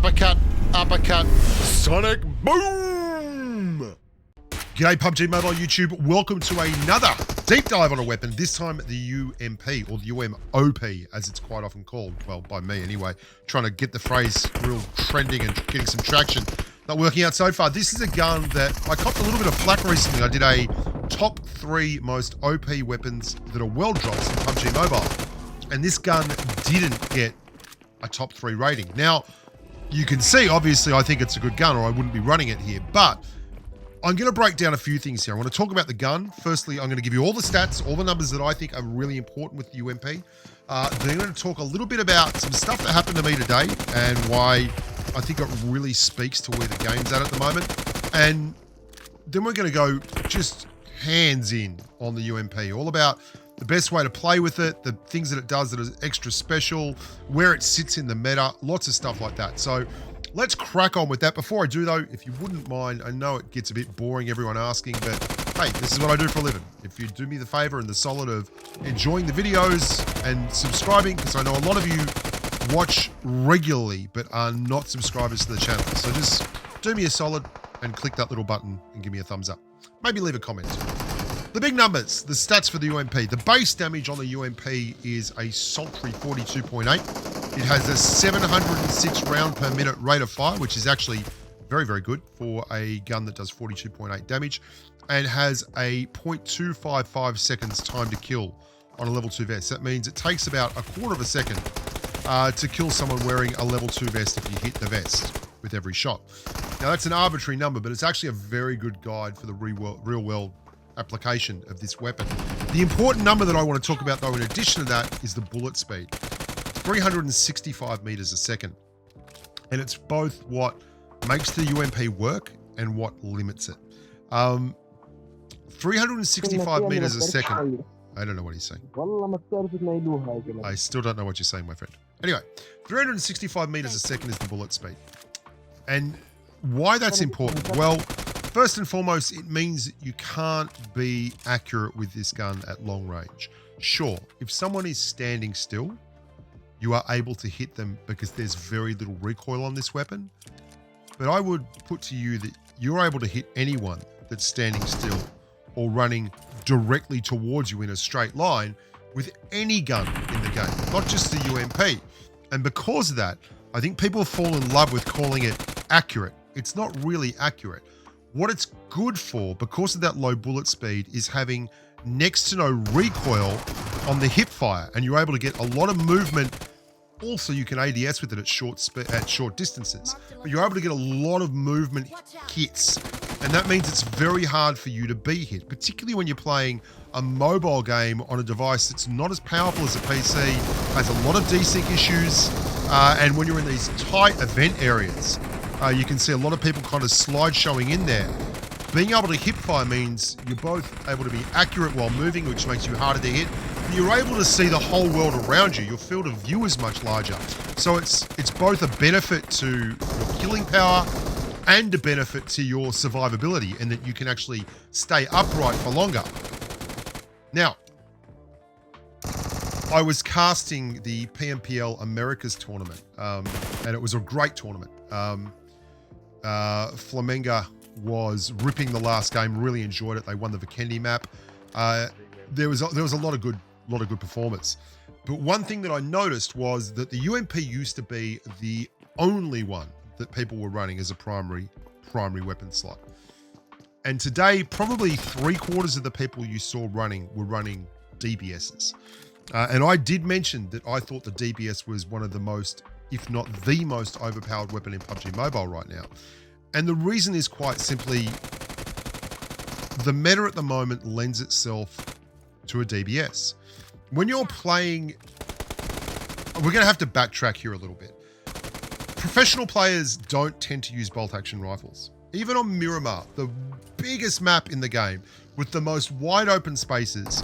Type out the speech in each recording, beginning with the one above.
uppercut, uppercut, sonic boom! G'day PUBG Mobile YouTube, welcome to another deep dive on a weapon, this time the UMP, or the UMOP as it's quite often called, well by me anyway, trying to get the phrase real trending and getting some traction. Not working out so far. This is a gun that I copped a little bit of flack recently. I did a top 3 most OP weapons that are well drops in PUBG Mobile. And this gun didn't get a top 3 rating. Now, you can see, obviously, I think it's a good gun or I wouldn't be running it here. But I'm going to break down a few things here. I want to talk about the gun. Firstly, I'm going to give you all the stats, all the numbers that I think are really important with the UMP. Then I'm going to talk a little bit about some stuff that happened to me today and why I think it really speaks to where the game's at the moment. And then we're going to go just hands in on the UMP, all about the best way to play with it, the things that it does that are extra special, where it sits in the meta, lots of stuff like that. So let's crack on with that. Before I do though, if you wouldn't mind, I know it gets a bit boring, everyone asking, but hey, this is what I do for a living. If you do me the favor and the solid of enjoying the videos and subscribing, because I know a lot of you watch regularly but are not subscribers to the channel. So just do me a solid and click that little button and give me a thumbs up. Maybe leave a comment. The big numbers, the stats for the UMP. The base damage on the UMP is a sultry 42.8. It has a 706 round per minute rate of fire, which is actually very, very good for a gun that does 42.8 damage, and has a 0.255 seconds time to kill on a level 2 vest. That means it takes about a quarter of a second to kill someone wearing a level 2 vest if you hit the vest with every shot. Now that's an arbitrary number, but it's actually a very good guide for the real world application of this weapon. The important number that I want to talk about though in addition to that is the bullet speed. 365 meters a second. And it's both what makes the UMP work and what limits it. 365 meters a second. I don't know what he's saying. I still don't know what you're saying, my friend. Anyway, 365 meters a second is the bullet speed. And why that's important? Well, first and foremost, it means you can't be accurate with this gun at long range. Sure, if someone is standing still, you are able to hit them because there's very little recoil on this weapon. But I would put to you that you're able to hit anyone that's standing still or running directly towards you in a straight line with any gun in the game, not just the UMP. And because of that, I think people fall in love with calling it accurate. It's not really accurate. What it's good for, because of that low bullet speed, is having next to no recoil on the hip fire, and you're able to get a lot of movement. Also, you can ADS with it at short distances, but you're able to get a lot of movement hits, and that means it's very hard for you to be hit, particularly when you're playing a mobile game on a device that's not as powerful as a PC, has a lot of desync issues, and when you're in these tight event areas, you can see a lot of people kind of slide showing in there. Being able to hip fire means you're both able to be accurate while moving, which makes you harder to hit. But you're able to see the whole world around you. Your field of view is much larger. So it's both a benefit to your killing power and a benefit to your survivability, and that you can actually stay upright for longer. Now, I was casting the PMPL Americas tournament, and it was a great tournament. Flamenga was ripping the last game, really enjoyed it. They won the Vikendi map. There was a lot of good performance. But one thing that I noticed was that the UMP used to be the only one that people were running as a primary weapon slot. And today, probably 3/4 of the people you saw running were running DBSs. And I did mention that I thought the DBS was one of the most, if not the most overpowered weapon in PUBG Mobile right now. And the reason is quite simply, the meta at the moment lends itself to a DBS. When you're playing, we're going to have to backtrack here a little bit. Professional players don't tend to use bolt action rifles. Even on Miramar, the biggest map in the game with the most wide open spaces,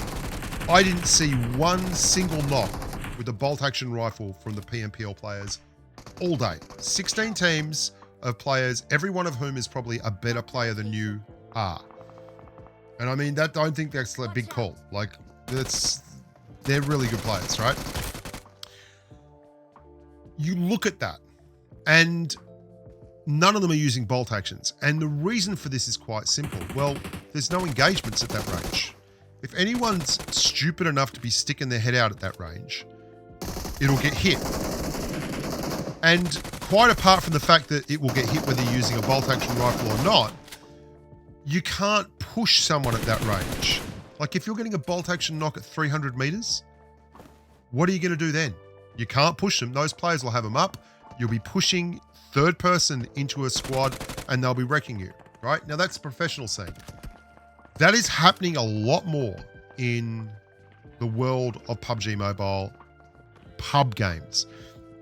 I didn't see one single knock with a bolt action rifle from the PMPL players all day. 16 teams of players, every one of whom is probably a better player than you are. And I mean, I don't think that's a big call. Like, they're really good players, right? You look at that, and none of them are using bolt actions. And the reason for this is quite simple. Well, there's no engagements at that range. If anyone's stupid enough to be sticking their head out at that range, it'll get hit. And quite apart from the fact that it will get hit whether you're using a bolt action rifle or not, you can't push someone at that range. Like if you're getting a bolt action knock at 300 meters, what are you going to do then? You can't push them. Those players will have them up. You'll be pushing third person into a squad and they'll be wrecking you, right? Now that's professional scene. That is happening a lot more in the world of PUBG Mobile pub games.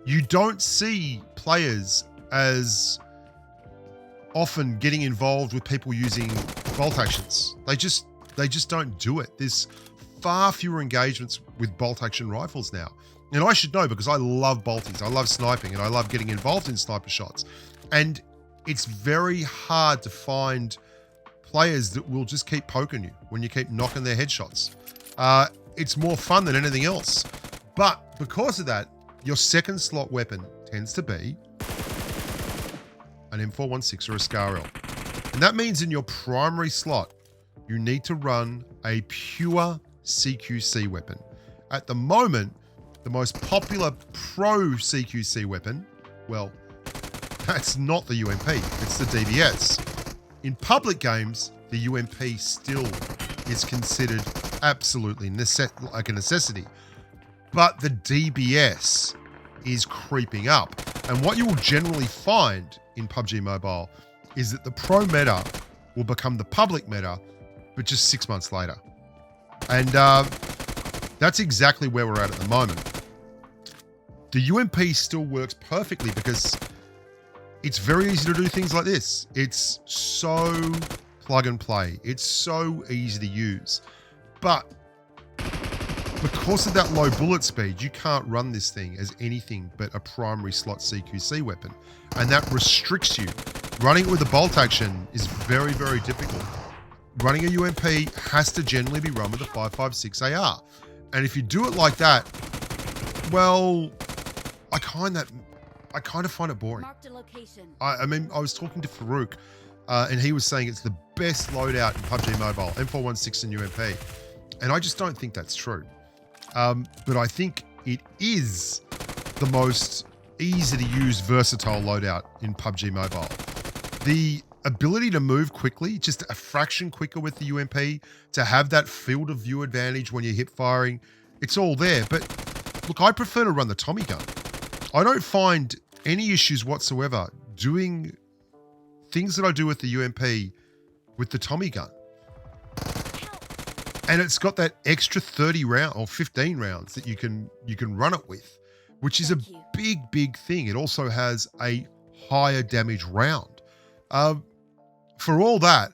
You don't see players as often getting involved with people using bolt actions. They just don't do it. There's far fewer engagements with bolt action rifles now. And I should know because I love bolties. I love sniping and I love getting involved in sniper shots. And it's very hard to find players that will just keep poking you when you keep knocking their headshots. It's more fun than anything else. But because of that, your second slot weapon tends to be an M416 or a Scar L. And that means in your primary slot, you need to run a pure CQC weapon. At the moment, the most popular pro CQC weapon, well, that's not the UMP, it's the DBS. In public games, the UMP still is considered absolutely like a necessity. But the DBS is creeping up. And what you will generally find in PUBG Mobile is that the pro meta will become the public meta, but just 6 months later. And that's exactly where we're at the moment. The UMP still works perfectly because it's very easy to do things like this. It's so plug and play. It's so easy to use. But because of that low bullet speed, you can't run this thing as anything but a primary slot CQC weapon. And that restricts you. Running it with a bolt action is very, very difficult. Running a UMP has to generally be run with a 5.56 AR. And if you do it like that, well, I kind of find it boring. I mean, I was talking to Farouk, and he was saying it's the best loadout in PUBG Mobile, M416 and UMP. And I just don't think that's true. But I think it is the most easy to use, versatile loadout in PUBG Mobile. The ability to move quickly, just a fraction quicker with the UMP, to have that field of view advantage when you're hip firing, it's all there. But look, I prefer to run the Tommy gun. I don't find any issues whatsoever doing things that I do with the UMP with the Tommy gun. And it's got that extra 30 round or 15 rounds that you can run it with, which is a big thing. It also has a higher damage round. For all that,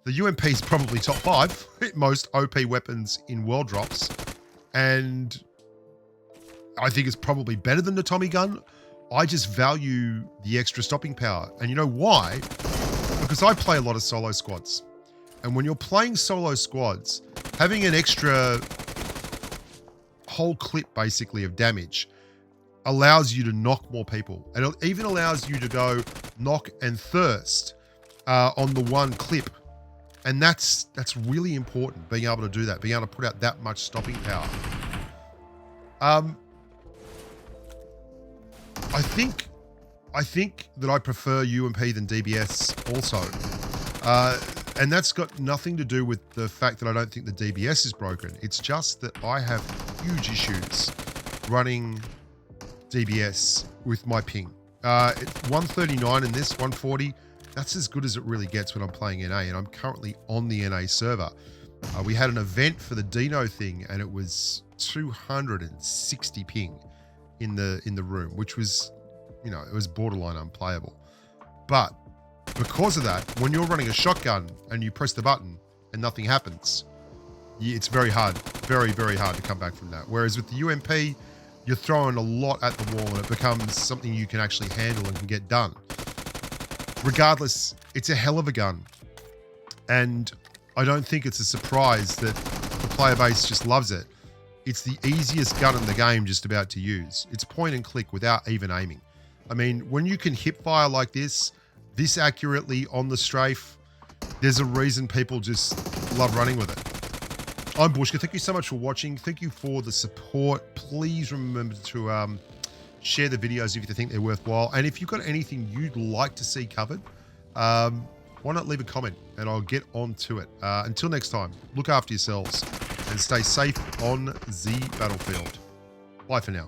the UMP is probably top 5 most OP weapons in world drops. And I think it's probably better than the Tommy gun. I just value the extra stopping power. And you know why? Because I play a lot of solo squads. And when you're playing solo squads, having an extra whole clip basically of damage allows you to knock more people. And it even allows you to go knock and thirst on the one clip. And that's really important, being able to do that, being able to put out that much stopping power. I think that I prefer UMP than DBS also. And that's got nothing to do with the fact that I don't think the DBS is broken. It's just that I have huge issues running DBS with my ping. It's 139 in this, 140. That's as good as it really gets when I'm playing NA, and I'm currently on the NA server. We had an event for the Dino thing, and it was 260 ping in the room, which was, you know, it was borderline unplayable. But because of that, when you're running a shotgun and you press the button and nothing happens, it's very hard, very hard to come back from that. Whereas with the UMP, you're throwing a lot at the wall and it becomes something you can actually handle and can get done. Regardless, it's a hell of a gun. And I don't think it's a surprise that the player base just loves it. It's the easiest gun in the game just about to use. It's point and click without even aiming. I mean, when you can hip fire like this, this accurately on the strafe, there's a reason people just love running with it. I'm Bushka. Thank you so much for watching. Thank you for the support. Please remember to share the videos if you think they're worthwhile. And if you've got anything you'd like to see covered, why not leave a comment and I'll get on to it. Until next time, look after yourselves and stay safe on the battlefield. Bye for now.